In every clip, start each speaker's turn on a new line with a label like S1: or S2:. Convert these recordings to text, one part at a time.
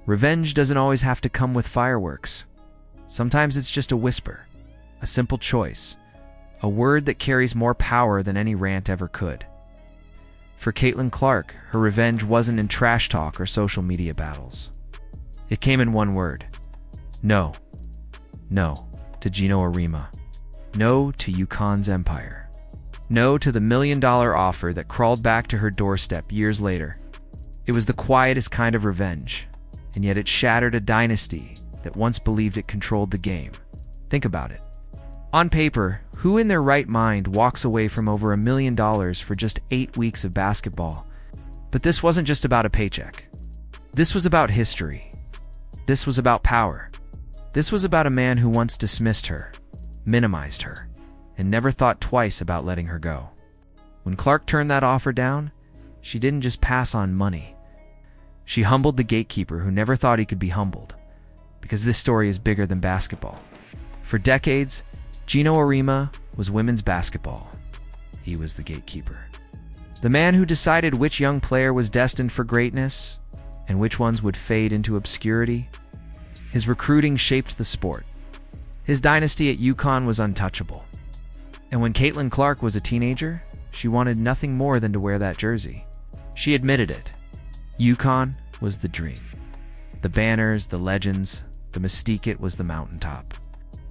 S1: Revenge doesn't always have to come with fireworks. Sometimes it's just a whisper, a simple choice, a word that carries more power than any rant ever could. For Caitlin Clark, her revenge wasn't in trash talk or social media battles. It came in one word. No. No to Geno Auriemma. No to UConn's empire. No to the $1 million offer that crawled back to her doorstep years later. It was the quietest kind of revenge, and yet it shattered a dynasty that once believed it controlled the game. Think about it. On paper, who in their right mind walks away from over $1 million for just 8 weeks of basketball? But this wasn't just about a paycheck. This was about history. This was about power. This was about a man who once dismissed her, minimized her, and never thought twice about letting her go. When Clark turned that offer down, she didn't just pass on money. She humbled the gatekeeper who never thought he could be humbled, because this story is bigger than basketball. For decades, Geno Auriemma was women's basketball. He was the gatekeeper. The man who decided which young player was destined for greatness and which ones would fade into obscurity. His recruiting shaped the sport. His dynasty at UConn was untouchable. And when Caitlin Clark was a teenager, she wanted nothing more than to wear that jersey. She admitted it. UConn was the dream. The banners, the legends, the mystique, it was the mountaintop.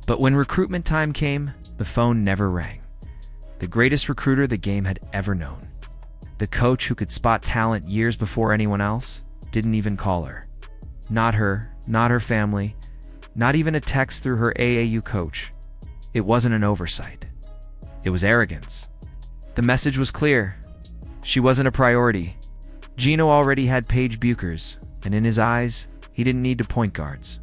S1: But when recruitment time came, the phone never rang. The greatest recruiter the game had ever known. The coach who could spot talent years before anyone else didn't even call her. Not her, not her family, not even a text through her AAU coach. It wasn't an oversight. It was arrogance. The message was clear. She wasn't a priority. Geno already had Paige Buchers, and in his eyes, he didn't need to point guards.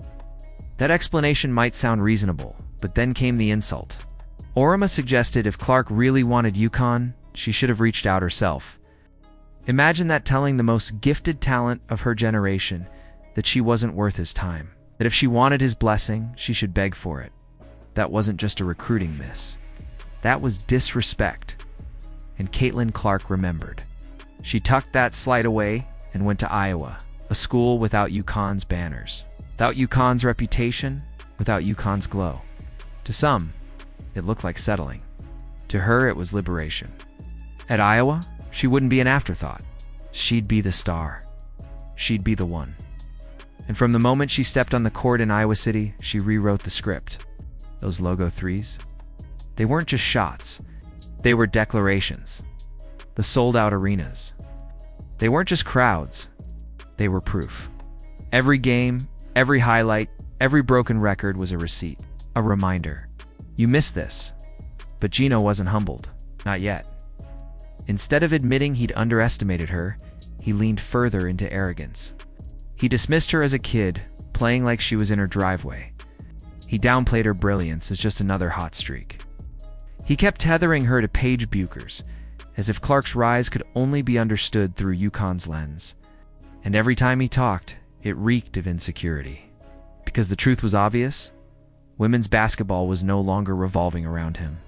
S1: That explanation might sound reasonable, but then came the insult. Auriemma suggested if Clark really wanted UConn, she should have reached out herself. Imagine that, telling the most gifted talent of her generation that she wasn't worth his time, that if she wanted his blessing, she should beg for it. That wasn't just a recruiting miss. That was disrespect. And Caitlin Clark remembered. She tucked that slight away and went to Iowa, a school without UConn's banners, without UConn's reputation, without UConn's glow. To some, it looked like settling. To her, it was liberation. At Iowa, she wouldn't be an afterthought. She'd be the star. She'd be the one. And from the moment she stepped on the court in Iowa City, she rewrote the script. Those logo threes, they weren't just shots. They were declarations. The sold-out arenas. They weren't just crowds. They were proof. Every game, every highlight, every broken record was a receipt, a reminder. You missed this. But Geno wasn't humbled. Not yet. Instead of admitting he'd underestimated her, he leaned further into arrogance. He dismissed her as a kid, playing like she was in her driveway. He downplayed her brilliance as just another hot streak. He kept tethering her to Paige Buchers, as if Clark's rise could only be understood through UConn's lens. And every time he talked, it reeked of insecurity. Because the truth was obvious, women's basketball was no longer revolving around him.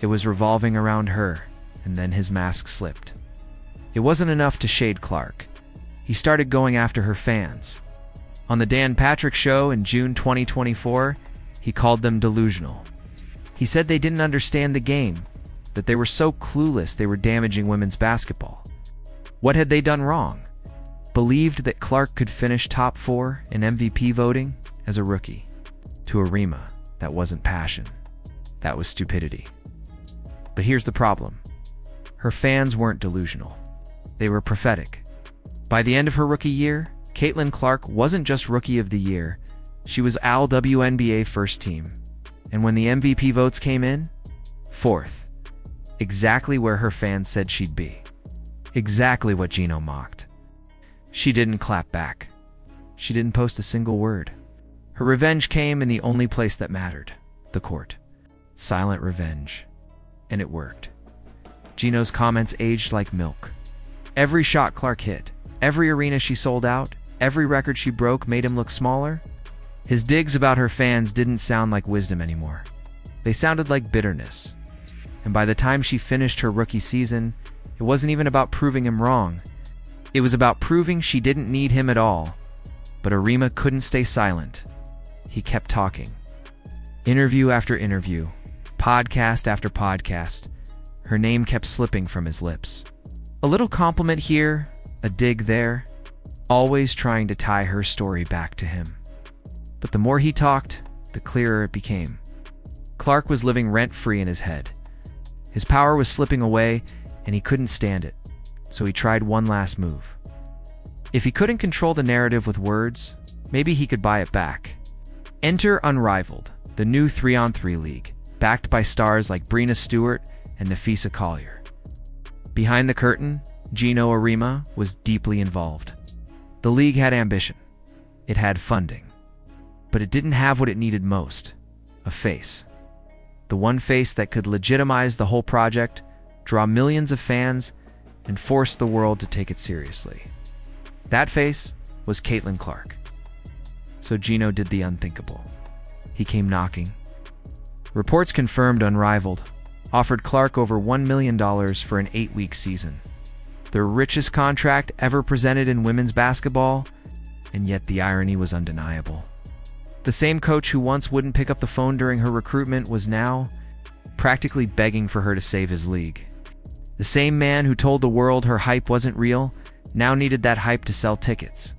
S1: It was revolving around her, and then his mask slipped. It wasn't enough to shade Clark. He started going after her fans. On the Dan Patrick Show in June 2024, he called them delusional. He said they didn't understand the game, that they were so clueless they were damaging women's basketball. What had they done wrong? Believed that Clark could finish top 4 in MVP voting as a rookie. To Auriemma, that wasn't passion. That was stupidity. But here's the problem. Her fans weren't delusional. They were prophetic. By the end of her rookie year, Caitlin Clark wasn't just Rookie of the Year. She was All-WNBA First Team. And when the MVP votes came in, 4th. Exactly where her fans said she'd be. Exactly what Geno mocked. She didn't clap back. She didn't post a single word. Her revenge came in the only place that mattered, the court. Silent revenge. And it worked. Geno's comments aged like milk. Every shot Clark hit, every arena she sold out, every record she broke made him look smaller. His digs about her fans didn't sound like wisdom anymore. They sounded like bitterness. And by the time she finished her rookie season, it wasn't even about proving him wrong. It was about proving she didn't need him at all. But Auriemma couldn't stay silent. He kept talking. Interview after interview, podcast after podcast, her name kept slipping from his lips. A little compliment here, a dig there, always trying to tie her story back to him. But the more he talked, the clearer it became. Clark was living rent-free in his head. His power was slipping away, and he couldn't stand it, so he tried one last move. If he couldn't control the narrative with words, maybe he could buy it back. Enter Unrivaled, the new 3-on-3 league, backed by stars like Breena Stewart and Nafisa Collier. Behind the curtain, Geno Auriemma was deeply involved. The league had ambition. It had funding. But it didn't have what it needed most, a face. The one face that could legitimize the whole project, draw millions of fans, and force the world to take it seriously. That face was Caitlin Clark. So Geno did the unthinkable. He came knocking. Reports confirmed Unrivaled offered Clark over $1 million for an 8-week season. The richest contract ever presented in women's basketball, and yet the irony was undeniable. The same coach who once wouldn't pick up the phone during her recruitment was now practically begging for her to save his league. The same man who told the world her hype wasn't real now needed that hype to sell tickets.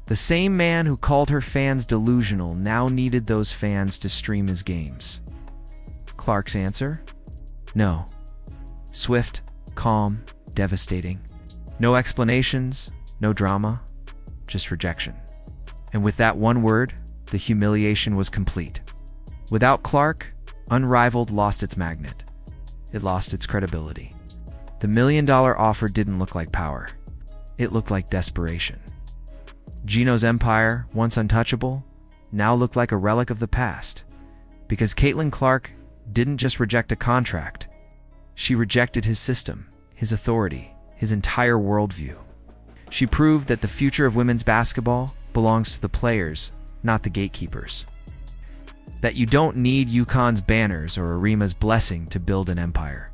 S1: The same man who called her fans delusional now needed those fans to stream his games. Clark's answer? No. Swift, calm, devastating. No explanations, no drama, just rejection. And with that one word, the humiliation was complete. Without Clark, Unrivaled lost its magnet. It lost its credibility. The $1 million offer didn't look like power. It looked like desperation. Geno's empire, once untouchable, now looked like a relic of the past. Because Caitlin Clark didn't just reject a contract. She rejected his system, his authority, his entire worldview. She proved that the future of women's basketball belongs to the players, not the gatekeepers. That you don't need UConn's banners or Auriemma's blessing to build an empire.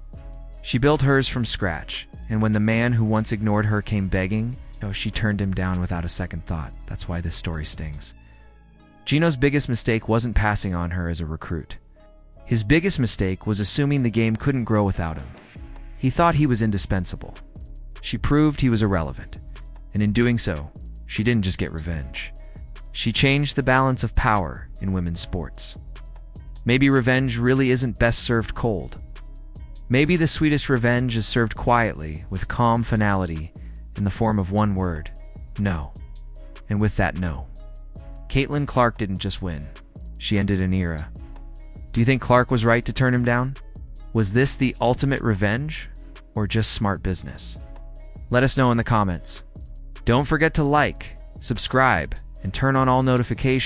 S1: She built hers from scratch, and when the man who once ignored her came begging, she turned him down without a second thought. That's why this story stings. Geno's biggest mistake wasn't passing on her as a recruit. His biggest mistake was assuming the game couldn't grow without him. He thought he was indispensable. She proved he was irrelevant, and in doing so, she didn't just get revenge. She changed the balance of power in women's sports. Maybe revenge really isn't best served cold. Maybe the sweetest revenge is served quietly, with calm finality, in the form of one word: no. And with that no, Caitlin Clark didn't just win. She ended an era. Do you think Clark was right to turn him down? Was this the ultimate revenge, or just smart business? Let us know in the comments. Don't forget to like, subscribe, and turn on all notifications